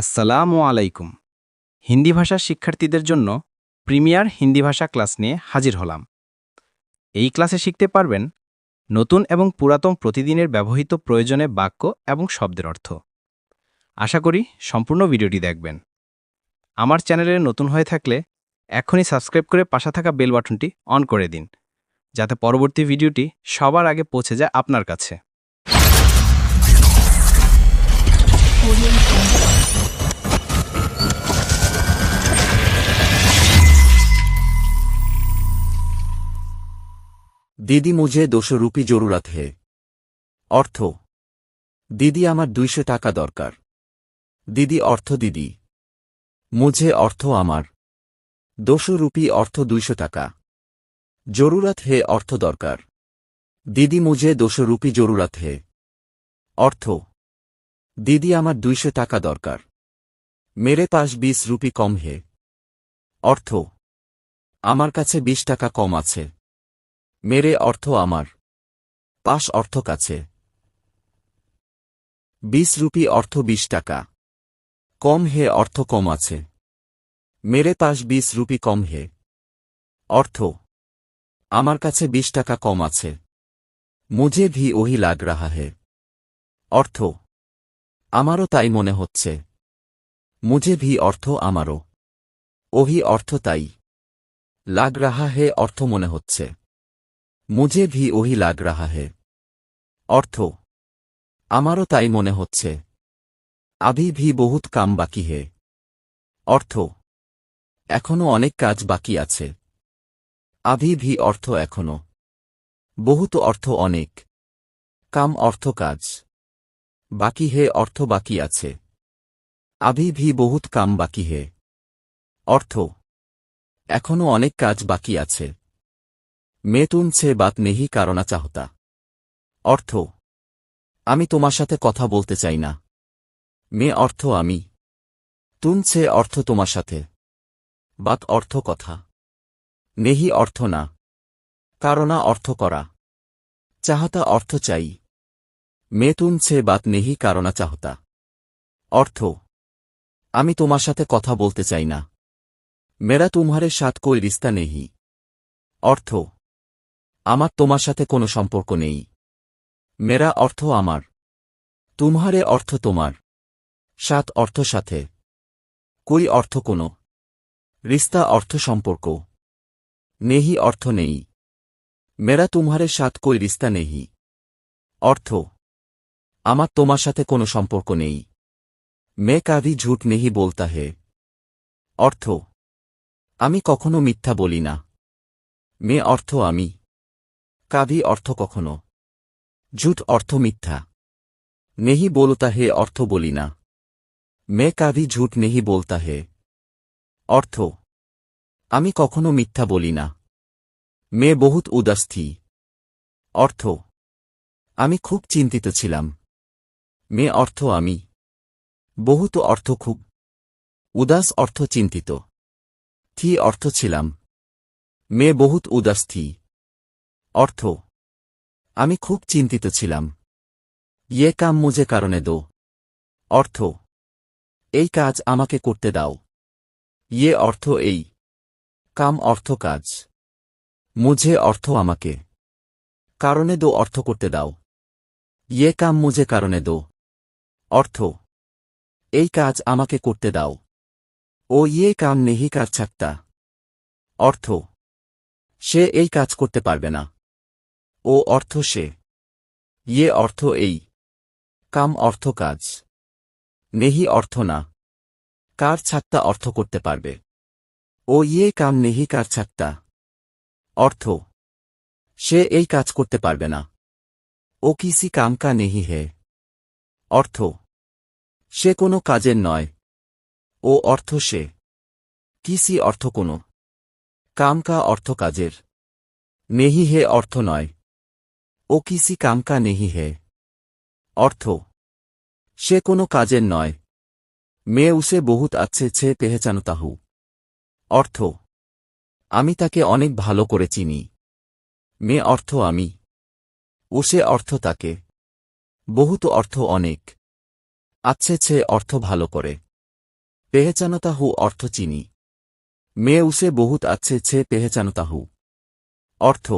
আসসালামু আলাইকুম। হিন্দি ভাষার শিক্ষার্থীদের জন্য প্রিমিয়ার হিন্দি ভাষা ক্লাস নিয়ে হাজির হলাম। এই ক্লাসে শিখতে পারবেন নতুন এবং পুরাতন প্রতিদিনের ব্যবহৃত প্রয়োজনে বাক্য এবং শব্দের অর্থ। আশা করি সম্পূর্ণ ভিডিওটি দেখবেন। আমার চ্যানেলে নতুন হয়ে থাকলে এখনই সাবস্ক্রাইব করে পাশে থাকা বেল বাটনটি অন করে দিন, যাতে পরবর্তী ভিডিওটি সবার আগে পৌঁছে যায় আপনার কাছে। दीदी मुझे 200 रुपये जरूरत है। अर्थ दीदी आमार 200 टाका दरकार। दीदी अर्थ दीदी मुझे अर्थ आमार 200 रुपये अर्थ 200 टाका। जरूरत है अर्थ दरकार। दीदी मुझे 200 रुपये जरूरत है। अर्थ दीदी आमार 200 टाका दरकार। मेरे पास 20 रुपये कम है। अर्थ आमार काछे 20 टाका कम आछे। मेरे अर्थ आमार पास अर्थ काछे 20 रुपये अर्थ 20 टाका। कम है अर्थ कम आछे। मेरे पास 20 रुपये कम है। अर्थ आमार काछे 20 टाका कम आछे। मुझे भी वही लाग रहा है। अर्थ आमारो ताई मने होच्छे। मुझे भी अर्थ आमारो वही अर्थ ताई लाग रहा है अर्थ मने होच्छे। मुझे भी वही लाग रहा है। अर्थ आमारो ताई मने होच्छे। अभी भी बहुत काम बाकी है। अर्थ एखोनो अनेक काज बाकी आछे। अभी भी अर्थ एखोनो बहुत अर्थ अनेक काम अर्थ काज बाकी है अर्थ बाकी आछे। अभी भी बहुत काम बाकी है। अर्थ एखोनो अनेक काज बाकी आछे। मैं तुमसे बात नहीं करना चाहता। अर्थ आमी तोमार साथे कथा बोलते चाई ना। मैं अर्थ आमी तुमसे अर्थ तोमार साथे बात अर्थ कथा नहीं अर्थ ना करना अर्थ करा चाहता अर्थ चाई। मैं तुमसे बात नहीं करना चाहता। अर्थ आमी तोमार साथे कथा बोलते चाई ना। मेरा तुम्हारे साथ कोई रिश्ता नहीं। अर्थ आमार तोमार साथे कोनो सम्पर्क नेई। मेरा अर्थ आमार तुम्हारे अर्थ तोमार साथ अर्थ साथे कोई अर्थ कोनो रिश्ता अर्थ सम्पर्क नहीं अर्थ नेई। मेरा तुम्हारे साथ कोई रिश्ता नहीं। अर्थ आमार तोमार साथे कोनो सम्पर्क नेई। मैं कभी झूठ नहीं बोलता है। अर्थ आमी कखनो मिथ्या बोली ना। मैं अर्थ आमी कभी अर्थ कखनो झूठ अर्थ मिथ्या नहीं बोलता है अर्थ बोली ना। मैं कभी झूठ नहीं बोलता है। अर्थ आमी कखनो मिथ्या बोली ना। मैं बहुत उदास थी। अर्थ आमी खूब चिंतित छिलाम। मैं अर्थ आमी बहुत अर्थ खूब उदास अर्थ चिंतित थी अर्थ छिलाम। मैं बहुत उदास थी। अर्थ आमी खूब चिंतित छिलाम। ये काम मुझे करने दो। अर्थ এই কাজ আমাকে করতে দাও। ये अर्थ এই काम अर्थ কাজ मुझे अर्थ আমাকে करने दो अर्थ করতে দাও। ये काम मुझे करने दो। अर्थ এই কাজ আমাকে করতে দাও। ও ये काम नहीं कर सकता। अर्थ সে এই কাজ করতে পারবে না। ও অর্থ সে ये अर्थ এই काम अर्थ কাজ नहीं अर्थ ना कार ছাত্তা अर्थ করতে পারবে। ও ये काम नहीं कर सकता। अर्थ সে এই কাজ করতে পারবে না। ও किसी काम का नहीं है। अर्थ সে কোনো কাজের নয়। ও অর্থ সে किसी अर्थ কোনো काम का अर्थ কাজের नहीं है अर्थ नय। ओ किसी काम का नहीं है। अर्थ সে কোনো কাজের নয়। मैं उसे बहुत अच्छे से पहचानता हूँ। अर्थ আমি তাকে অনেক ভালো করে চিনি। मैं अर्थ আমি उसे अर्थ তাকে बहुत अर्थ অনেক अच्छे से अर्थ ভালো করে। পেহেচানতা হু অর্থ চিনি। মে উসে বহুত আচ্ছে ছে পেহেচানতা হু। অর্থ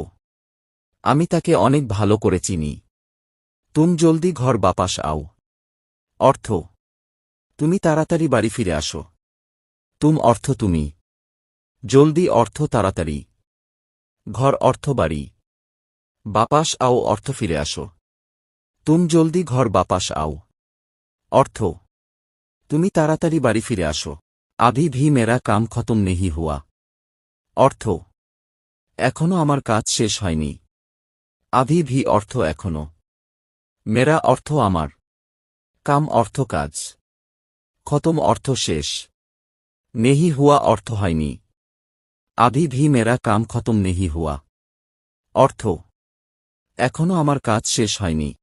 আমি তাকে অনেক ভালো করে চিনি। তুম জলদি ঘর বাপাস আও। অর্থ তুমি তাড়াতাড়ি বাড়ি ফিরে আসো। তুম অর্থ তুমি। জলদি অর্থ তাড়াতাড়ি। ঘর অর্থ বাড়ি। বাপাস আও অর্থ ফিরে আসো। তুম জলদি ঘর বাপাস আও। অর্থ তুমি তাড়াতাড়ি বাড়ি ফিরে আসো। আভি ভি মেরা কাম খতম নেহি হুয়া। অর্থ এখনো আমার কাজ শেষ হয়নি। আভি ভি অর্থ এখনো। মেরা অর্থ আমার। কাম অর্থ কাজ। খতম অর্থ শেষ। নেহি হুয়া অর্থ হয়নি। আভি ভি মেরা কাম খতম নেহি হুয়া। অর্থ এখনো আমার কাজ শেষ হয়নি।